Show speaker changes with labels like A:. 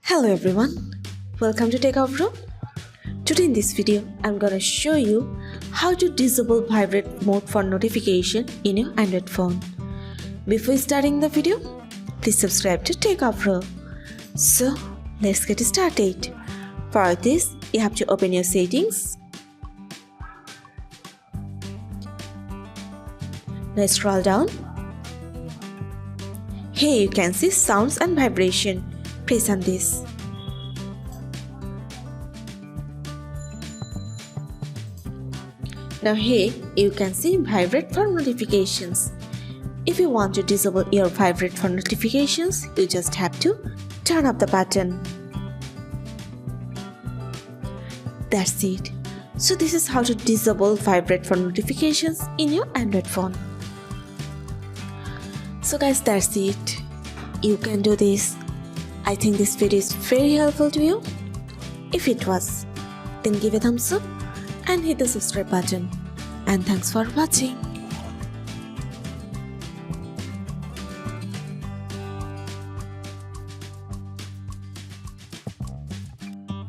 A: Hello everyone, welcome to Techavro. Today in this video, I'm gonna show you how to disable vibrate mode for notification in your Android phone. Before starting the video, please subscribe to Techavro. So let's get started. For this, you have to open your settings. Now scroll down. Here you can see sounds and vibration. Press on this. Now here you can see Vibrate for notifications. If you want to disable your Vibrate for notifications, you just have to turn off the button. That's it. So this is how to disable Vibrate for notifications in your Android phone. So guys, that's it. You can do this. I think this video is very helpful to you. If it was, then give a thumbs up and hit the subscribe button. And thanks for watching.